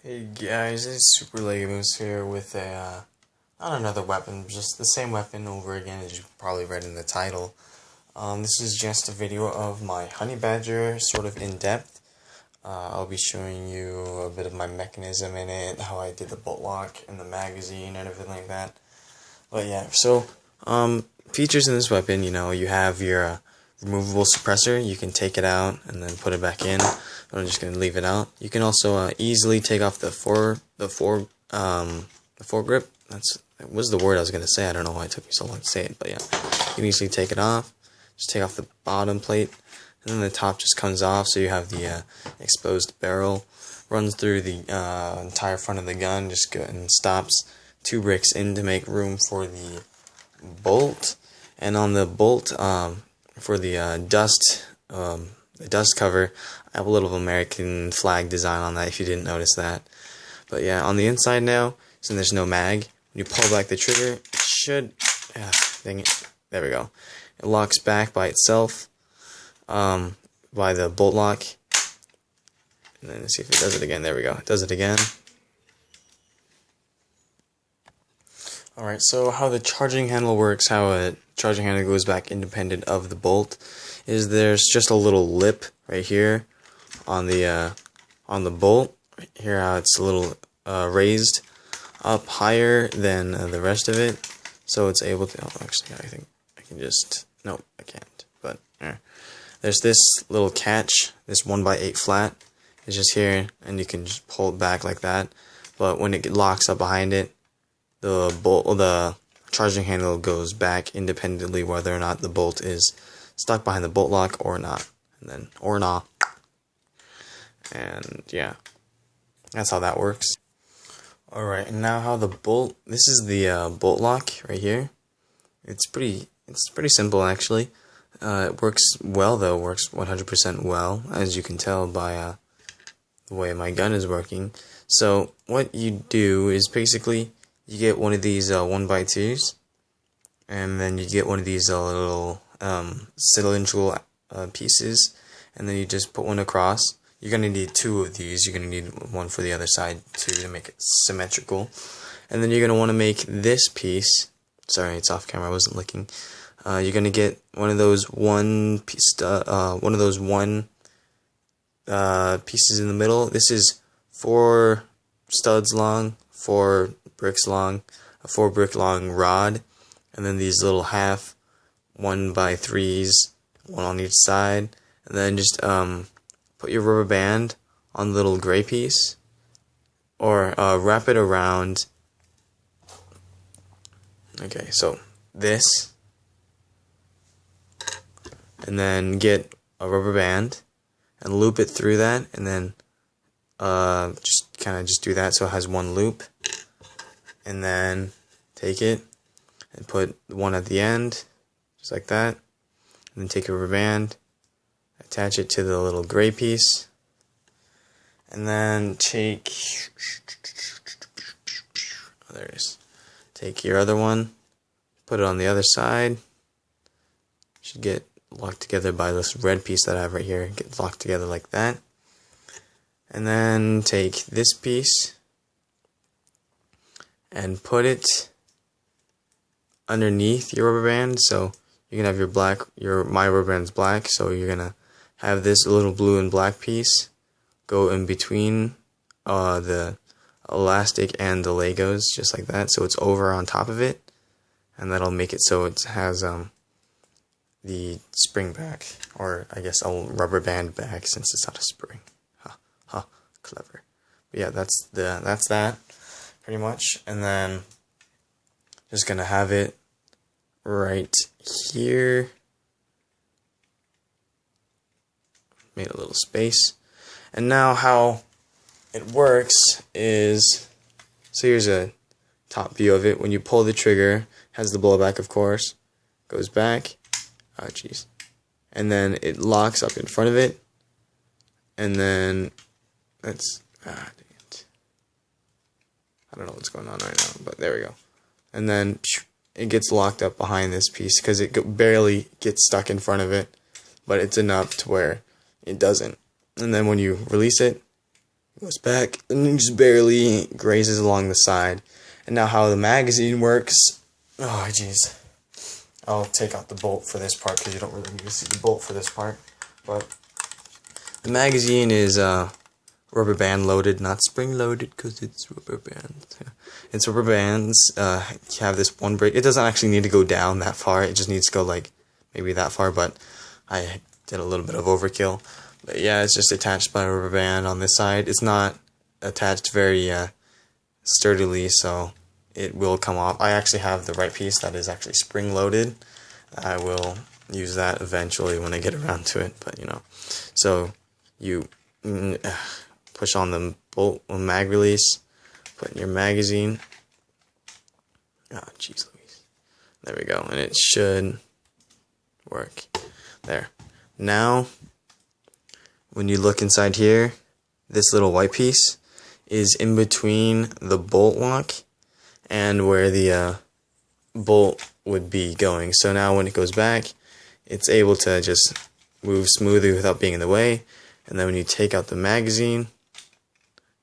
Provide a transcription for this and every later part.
Hey guys, it's Super Legos here with not another weapon, just the same weapon over again as you probably read in the title. This is just a video of my honeybadger, sort of in depth. I'll be showing you a bit of my mechanism in it, how I did the bolt lock and the magazine and everything like that. But yeah, so features in this weapon, you have your removable suppressor. You can take it out and then put it back in. I'm just going to leave it out. You can also easily take off the foregrip. That was the word I was going to say. I don't know why it took me so long to say it, but yeah, you can easily take it off. Just take off the bottom plate, and then the top just comes off, so you have the exposed barrel. Runs through the entire front of the gun, just go and stops 2 bricks in to make room for the bolt. And on the bolt, for the dust cover, I have a little American flag design on that, if you didn't notice that. But yeah, on the inside now, since there's no mag, when you pull back the trigger, it should, dang it, there we go. It locks back by itself, by the bolt lock. And then let's see if it does it again. There we go. It does it again. Alright, so how the charging handle works, how a charging handle goes back independent of the bolt, is there's just a little lip right here on the bolt. Right here, how it's a little raised up higher than the rest of it, so it's able to. Oh, actually, I think I can just. No, I can't. But there's this little catch. This 1x8 flat is just here, and you can just pull it back like that. But when it locks up behind it, the charging handle goes back independently, whether or not the bolt is stuck behind the bolt lock or not, and then or not. And yeah, that's how that works. Alright, and now how the bolt. This is the bolt lock right here. It's pretty simple actually. It works well though. Works 100% well, as you can tell by the way my gun is working. So what you do is basically you get one of these 1x2s, and then you get one of these little cylindrical pieces, and then you just put one across. You're going to need 2 of these. You're going to need one for the other side too to make it symmetrical. And then you're going to want to make this piece. Sorry, it's off camera. I wasn't looking. You're going to get one of those pieces in the middle. This is 4 studs long, 4 bricks long, a 4 brick long rod, and then these little half 1x3s, one on each side, and then just put your rubber band on the little gray piece, or wrap it around. Okay, so this, and then get a rubber band and loop it through that, and then just do that so it has one loop, and then take it and put one at the end, just like that, and then take a rubber band, attach it to the little gray piece, and then take, oh, there it is. Take your other one, put it on the other side. Should get locked together by this red piece that I have right here. Get locked together like that. And then take this piece and put it underneath your rubber band. So you can have my rubber band's black, so you're gonna have this little blue and black piece go in between the elastic and the Legos, just like that, so it's over on top of it, and that'll make it so it has the spring back, or I guess a rubber band back, since it's not a spring. Clever. But yeah, that's that pretty much. And then just gonna have it right here. Made a little space. And now how it works is, so here's a top view of it. When you pull the trigger, has the blowback, of course, goes back, oh jeez, and then it locks up in front of it, and then that's, dang it, I don't know what's going on right now, but there we go. And then it gets locked up behind this piece because it barely gets stuck in front of it, but it's enough to where it doesn't. And then when you release it, goes back, and then just barely grazes along the side. And now how the magazine works, oh jeez. I'll take out the bolt for this part because you don't really need to see the bolt for this part. But the magazine is rubber band loaded, not spring loaded, because it's rubber bands. Yeah. It's rubber bands. You have this one brick. It doesn't actually need to go down that far. It just needs to go like maybe that far, but I did a little bit of overkill. But yeah, it's just attached by a rubber band on this side. It's not attached very sturdily, so it will come off. I actually have the right piece that is actually spring loaded. I will use that eventually when I get around to it, but you know. So you push on the bolt mag release, put in your magazine. Oh, jeez Louise. There we go, and it should work. There. Now, when you look inside here, this little white piece is in between the bolt lock and where the bolt would be going. So now when it goes back, it's able to just move smoothly without being in the way. And then when you take out the magazine,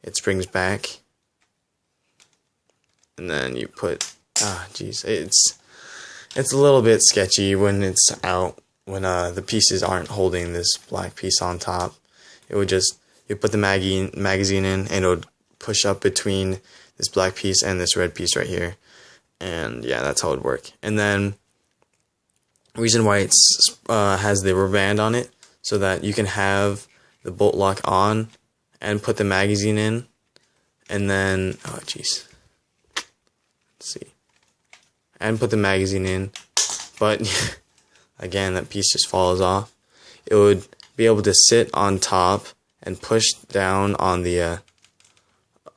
it springs back. And then you put, it's a little bit sketchy when it's out, when the pieces aren't holding this black piece on top. It would just, you put the magazine in, and it would push up between this black piece and this red piece right here. And yeah, that's how it would work. And then reason why it's has the rubber band on it, so that you can have the bolt lock on and put the magazine in, and then let's see, and put the magazine in, but again that piece just falls off. It would be able to sit on top and push down on the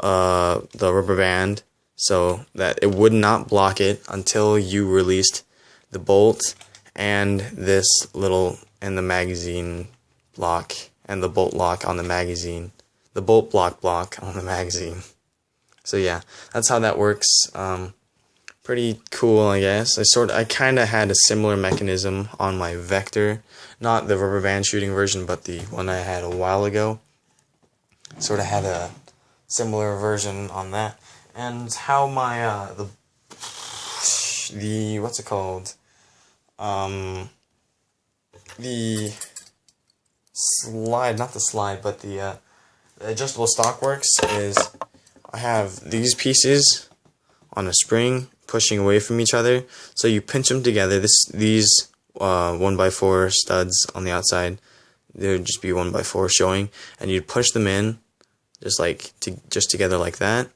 rubber band, so that it would not block it until you released the bolt and this little, and the magazine block and the bolt lock on the magazine, the bolt block on the magazine. So yeah, that's how that works. Pretty cool, I guess. I kind of had a similar mechanism on my Vector, not the rubber band shooting version, but the one I had a while ago. Sort of had a similar version on that. And how my the what's it called? The slide, not the slide, but the adjustable stock works is I have these pieces on a spring pushing away from each other, so you pinch them together. These 1x4 studs on the outside, there would just be 1x4 showing, and you'd push them in just together like that,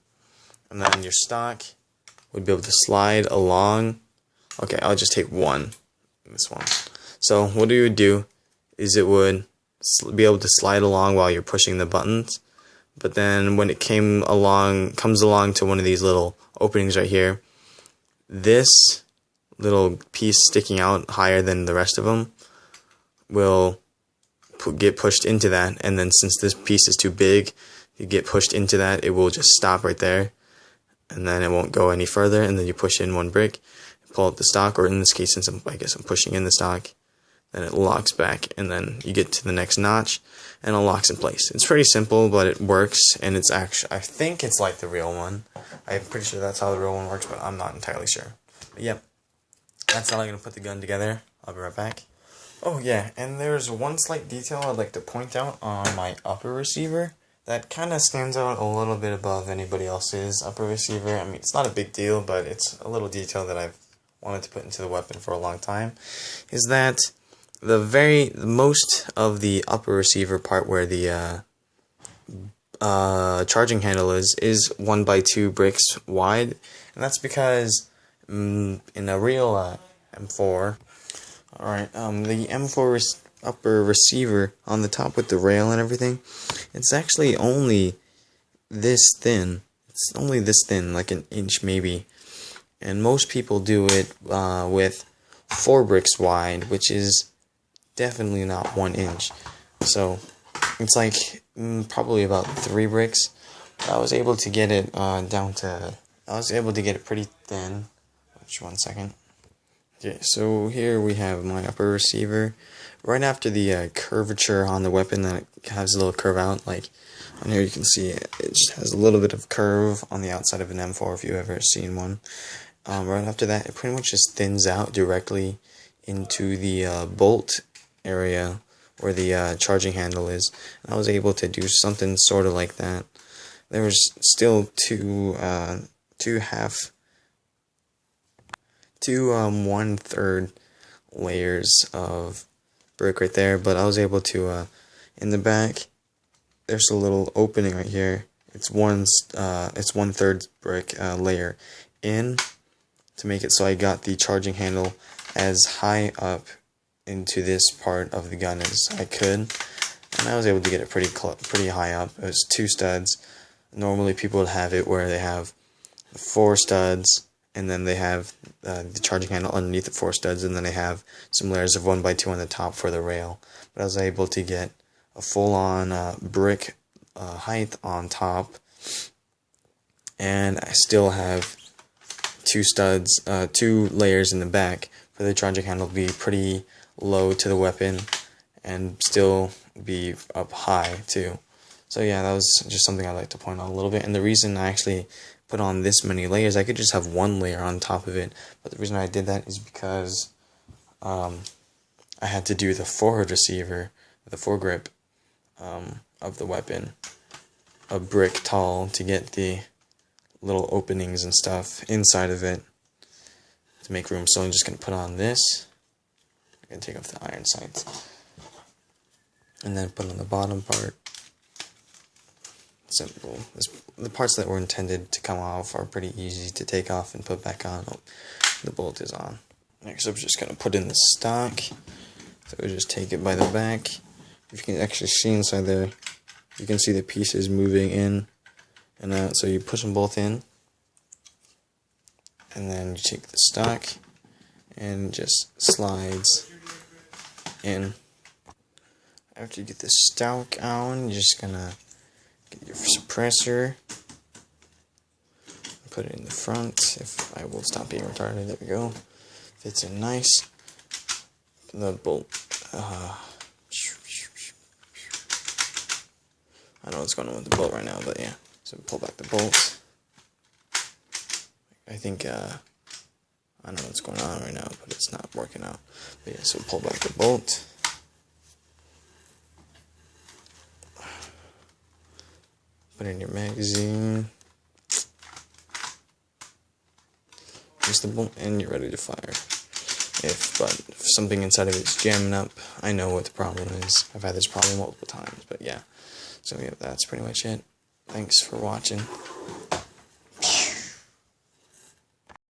and then your stock would be able to slide along. Okay, I'll just take this one. So what you would do is it would be able to slide along while you're pushing the buttons, but then when it comes along to one of these little openings right here, this little piece sticking out higher than the rest of them will get pushed into that, and then since this piece is too big, you get pushed into that, it will just stop right there, and then it won't go any further, and then you push in one brick, pull out the stock, or in this case, since I guess I'm pushing in the stock, then it locks back, and then you get to the next notch, and it locks in place. It's pretty simple, but it works, and it's actually, I think it's like the real one. I'm pretty sure that's how the real one works, but I'm not entirely sure. But yep, that's how I'm going to put the gun together. I'll be right back. Oh yeah, and there's one slight detail I'd like to point out on my upper receiver that kind of stands out a little bit above anybody else's upper receiver. I mean, it's not a big deal, but it's a little detail that I've wanted to put into the weapon for a long time, is that the most of the upper receiver part where the charging handle is 1x2 bricks wide, and that's because in a real M4, alright, the M4 upper receiver on the top with the rail and everything, it's actually only this thin. It's only this thin, like an inch maybe, and most people do it with 4 bricks wide, which is definitely not 1 inch. So it's like probably about 3 bricks. But I was able to get it pretty thin. Which, one second. Okay, so here we have my upper receiver. Right after the curvature on the weapon, that it has a little curve out, like And here you can see it just has a little bit of curve on the outside of an M4 if you've ever seen one. Right after that, it pretty much just thins out directly into the bolt area where the charging handle is. And I was able to do something sort of like that. There was still two 1/3 layers of brick right there, but I was able to in the back there's a little opening right here. It's 1/3 brick layer in to make it so I got the charging handle as high up into this part of the gun as I could, and I was able to get it pretty high up. It was 2 studs. Normally people would have it where they have 4 studs, and then they have the charging handle underneath the 4 studs, and then they have some layers of 1x2 on the top for the rail. But I was able to get a full-on brick height on top, and I still have 2 studs, 2 layers in the back for the charging handle to be pretty low to the weapon and still be up high too. So yeah, that was just something I'd like to point out a little bit. And the reason I actually put on this many layers, I could just have 1 layer on top of it, but the reason I did that is because I had to do the forward receiver, the foregrip of the weapon, a brick tall to get the little openings and stuff inside of it to make room. So I'm just going to put on this. I'm going to take off the iron sights and then put on the bottom part. Simple. The parts that were intended to come off are pretty easy to take off and put back on. Oh, the bolt is on. Next up, just going to put in the stock. So we just take it by the back. If you can actually see inside there, you can see the pieces moving in and out. So you push them both in, and then you take the stock and it just slides in. After you get the stock on, you're just gonna get your suppressor, put it in the front. If I will stop being retarded, there we go. Fits in nice. The bolt. I don't know what's going on with the bolt right now, but yeah. So pull back the bolt. I think I don't know what's going on right now, but it's not working out. But yeah, so pull back the bolt. Put in your magazine. Use the bolt, and you're ready to fire. If something inside of it is jamming up, I know what the problem is. I've had this problem multiple times, but yeah. So yeah, that's pretty much it. Thanks for watching.